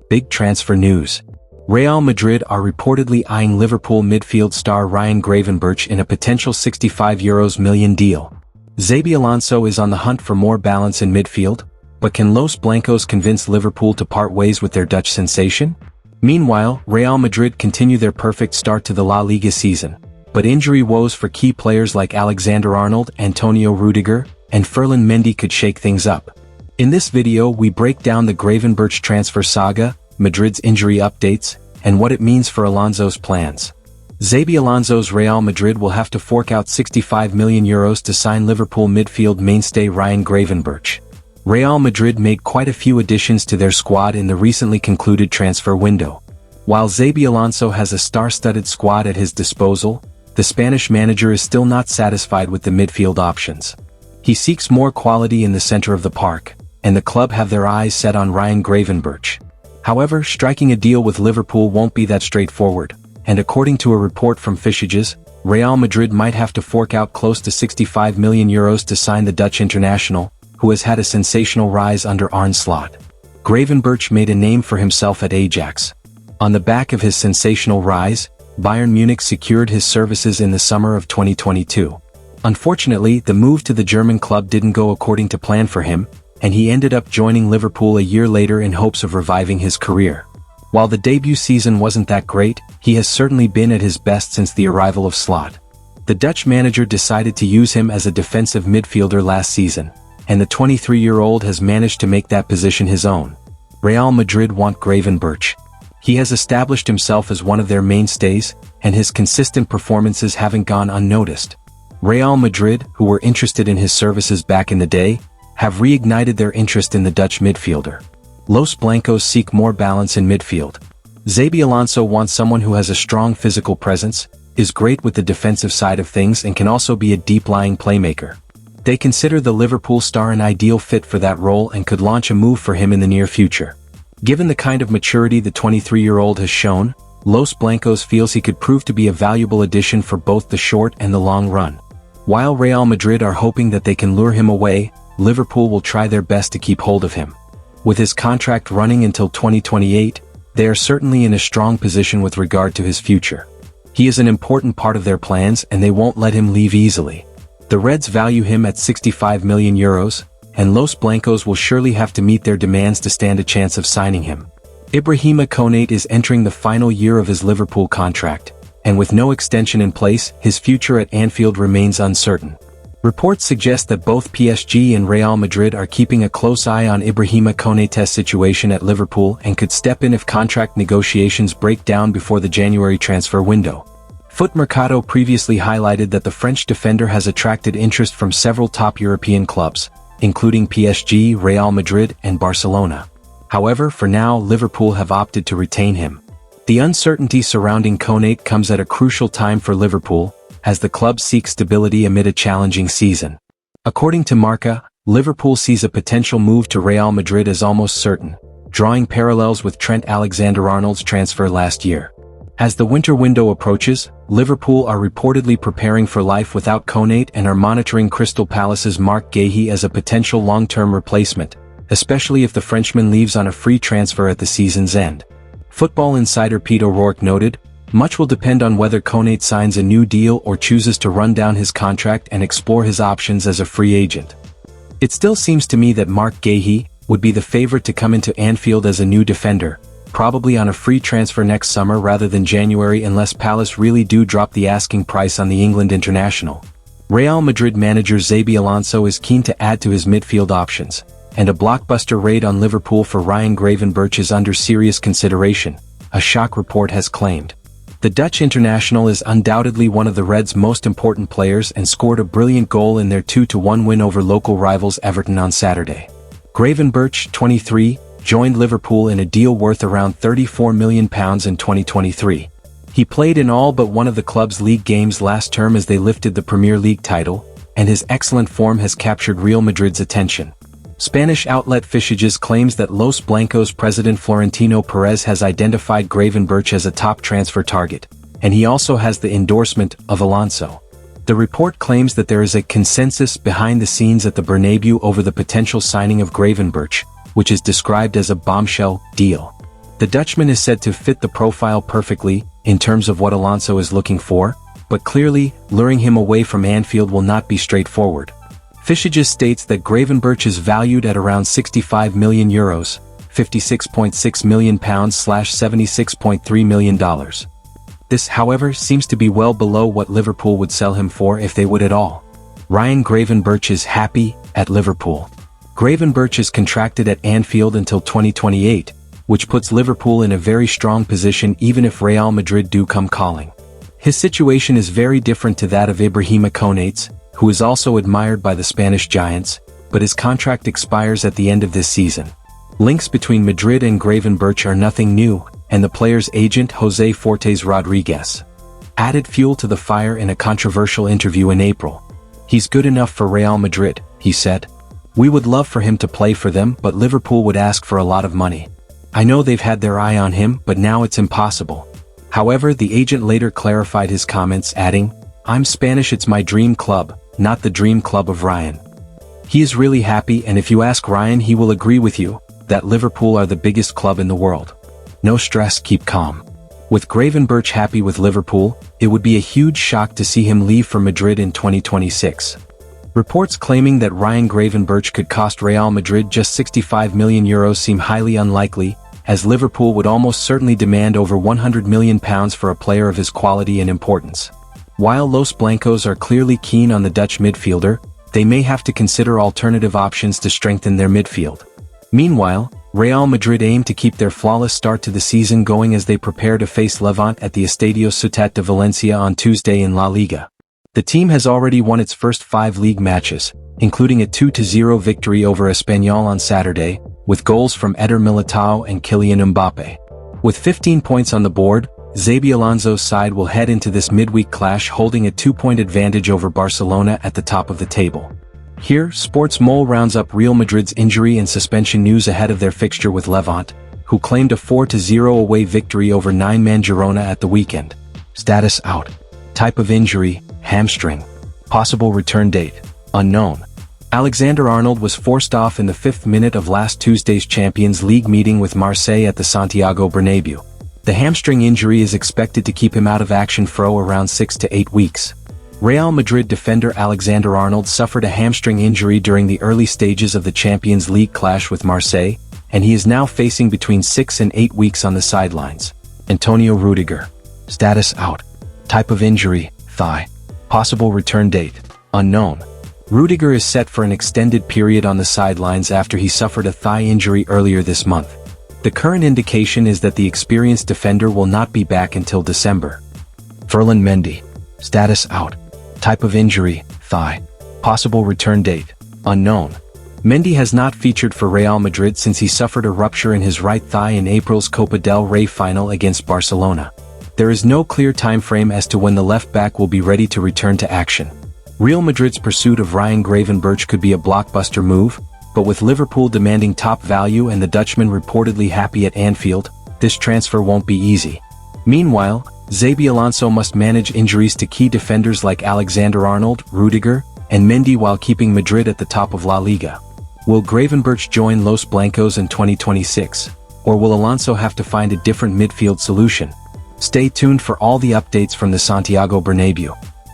Big transfer news. Real Madrid are reportedly eyeing Liverpool midfield star Ryan Gravenberch in a potential €65 million deal. Xabi Alonso is on the hunt for more balance in midfield, but can Los Blancos convince Liverpool to part ways with their Dutch sensation? Meanwhile, Real Madrid continue their perfect start to the La Liga season, but injury woes for key players like Alexander-Arnold, Antonio Rudiger, and Ferland Mendy could shake things up. In this video we break down the Gravenberch transfer saga, Madrid's injury updates, and what it means for Alonso's plans. Xabi Alonso's Real Madrid will have to fork out €65 million to sign Liverpool midfield mainstay Ryan Gravenberch. Real Madrid made quite a few additions to their squad in the recently concluded transfer window. While Xabi Alonso has a star-studded squad at his disposal, the Spanish manager is still not satisfied with the midfield options. He seeks more quality in the center of the park, and the club have their eyes set on Ryan Gravenberch. However, striking a deal with Liverpool won't be that straightforward, and according to a report from Fischages, Real Madrid might have to fork out close to €65 million to sign the Dutch international, who has had a sensational rise under Arne Slot. Gravenberch made a name for himself at Ajax. On the back of his sensational rise, Bayern Munich secured his services in the summer of 2022. Unfortunately, the move to the German club didn't go according to plan for him, and he ended up joining Liverpool a year later in hopes of reviving his career. While the debut season wasn't that great, he has certainly been at his best since the arrival of Slot. The Dutch manager decided to use him as a defensive midfielder last season, and the 23-year-old has managed to make that position his own. Real Madrid want Gravenberch. He has established himself as one of their mainstays, and his consistent performances haven't gone unnoticed. Real Madrid, who were interested in his services back in the day, have reignited their interest in the Dutch midfielder. Los Blancos seek more balance in midfield. Xabi Alonso wants someone who has a strong physical presence, is great with the defensive side of things and can also be a deep-lying playmaker. They consider the Liverpool star an ideal fit for that role and could launch a move for him in the near future. Given the kind of maturity the 23-year-old has shown, Los Blancos feels he could prove to be a valuable addition for both the short and the long run. While Real Madrid are hoping that they can lure him away, Liverpool will try their best to keep hold of him. With his contract running until 2028, they are certainly in a strong position with regard to his future. He is an important part of their plans and they won't let him leave easily. The Reds value him at €65 million, and Los Blancos will surely have to meet their demands to stand a chance of signing him. Ibrahima Konate is entering the final year of his Liverpool contract, and with no extension in place, his future at Anfield remains uncertain. Reports suggest that both PSG and Real Madrid are keeping a close eye on Ibrahima Konate's situation at Liverpool and could step in if contract negotiations break down before the January transfer window. Foot Mercato previously highlighted that the French defender has attracted interest from several top European clubs, including PSG, Real Madrid, and Barcelona. However, for now, Liverpool have opted to retain him. The uncertainty surrounding Konate comes at a crucial time for Liverpool, as the club seeks stability amid a challenging season. According to Marca, Liverpool sees a potential move to Real Madrid as almost certain, drawing parallels with Trent Alexander-Arnold's transfer last year. As the winter window approaches, Liverpool are reportedly preparing for life without Konate and are monitoring Crystal Palace's Marc Guéhi as a potential long-term replacement, especially if the Frenchman leaves on a free transfer at the season's end. Football insider Pete O'Rourke noted, "Much will depend on whether Konate signs a new deal or chooses to run down his contract and explore his options as a free agent. It still seems to me that Marc Guéhi would be the favorite to come into Anfield as a new defender, probably on a free transfer next summer rather than January unless Palace really do drop the asking price on the England international." Real Madrid manager Xabi Alonso is keen to add to his midfield options, and a blockbuster raid on Liverpool for Ryan Gravenberch is under serious consideration, a shock report has claimed. The Dutch international is undoubtedly one of the Reds' most important players and scored a brilliant goal in their 2-1 win over local rivals Everton on Saturday. Gravenberch, 23, joined Liverpool in a deal worth around £34 million in 2023. He played in all but one of the club's league games last term as they lifted the Premier League title, and his excellent form has captured Real Madrid's attention. Spanish outlet Fischages claims that Los Blancos president Florentino Perez has identified Gravenberch as a top transfer target, and he also has the endorsement of Alonso. The report claims that there is a consensus behind the scenes at the Bernabéu over the potential signing of Gravenberch, which is described as a bombshell deal. The Dutchman is said to fit the profile perfectly, in terms of what Alonso is looking for, but clearly, luring him away from Anfield will not be straightforward. Fischages states that Gravenberch is valued at around €65 million, £56.6 million / $76.3 million. This, however, seems to be well below what Liverpool would sell him for if they would at all. Ryan Gravenberch is happy at Liverpool. Gravenberch is contracted at Anfield until 2028, which puts Liverpool in a very strong position even if Real Madrid do come calling. His situation is very different to that of Ibrahima Konaté, who is also admired by the Spanish giants, but his contract expires at the end of this season. Links between Madrid and Gravenberch are nothing new, and the player's agent José Fortes Rodriguez added fuel to the fire in a controversial interview in April. "He's good enough for Real Madrid," he said. "We would love for him to play for them, but Liverpool would ask for a lot of money. I know they've had their eye on him, but now it's impossible." However, the agent later clarified his comments, adding, "I'm Spanish, it's my dream club, not the dream club of Ryan. He is really happy, and if you ask Ryan he will agree with you, that Liverpool are the biggest club in the world. No stress, keep calm." With Gravenberch happy with Liverpool, it would be a huge shock to see him leave for Madrid in 2026. Reports claiming that Ryan Gravenberch could cost Real Madrid just €65 million seem highly unlikely, as Liverpool would almost certainly demand over £100 million for a player of his quality and importance. While Los Blancos are clearly keen on the Dutch midfielder, they may have to consider alternative options to strengthen their midfield. Meanwhile, Real Madrid aim to keep their flawless start to the season going as they prepare to face Levante at the Estadio Ciutat de Valencia on Tuesday in La Liga. The team has already won its first 5 league matches, including a 2-0 victory over Espanyol on Saturday, with goals from Eder Militao and Kylian Mbappe. With 15 points on the board, Xabi Alonso's side will head into this midweek clash holding a 2-point advantage over Barcelona at the top of the table. Here, Sports Mole rounds up Real Madrid's injury and suspension news ahead of their fixture with Levante, who claimed a 4-0 away victory over 9-man Girona at the weekend. Status out. Type of injury, hamstring. Possible return date, unknown. Alexander-Arnold was forced off in the 5th minute of last Tuesday's Champions League meeting with Marseille at the Santiago Bernabéu. The hamstring injury is expected to keep him out of action for around 6 to 8 weeks. Real Madrid defender Alexander-Arnold suffered a hamstring injury during the early stages of the Champions League clash with Marseille, and he is now facing between 6 and 8 weeks on the sidelines. Antonio Rudiger. Status out. Type of injury, thigh. Possible return date, unknown. Rudiger is set for an extended period on the sidelines after he suffered a thigh injury earlier this month. The current indication is that the experienced defender will not be back until December. Ferland Mendy. Status out. Type of injury, thigh. Possible return date, unknown. Mendy has not featured for Real Madrid since he suffered a rupture in his right thigh in April's Copa del Rey final against Barcelona. There is no clear time frame as to when the left-back will be ready to return to action. Real Madrid's pursuit of Ryan Gravenberch could be a blockbuster move, but with Liverpool demanding top value and the Dutchman reportedly happy at Anfield, this transfer won't be easy. Meanwhile, Xabi Alonso must manage injuries to key defenders like Alexander-Arnold, Rudiger, and Mendy while keeping Madrid at the top of La Liga. Will Gravenberch join Los Blancos in 2026, or will Alonso have to find a different midfield solution? Stay tuned for all the updates from the Santiago Bernabéu.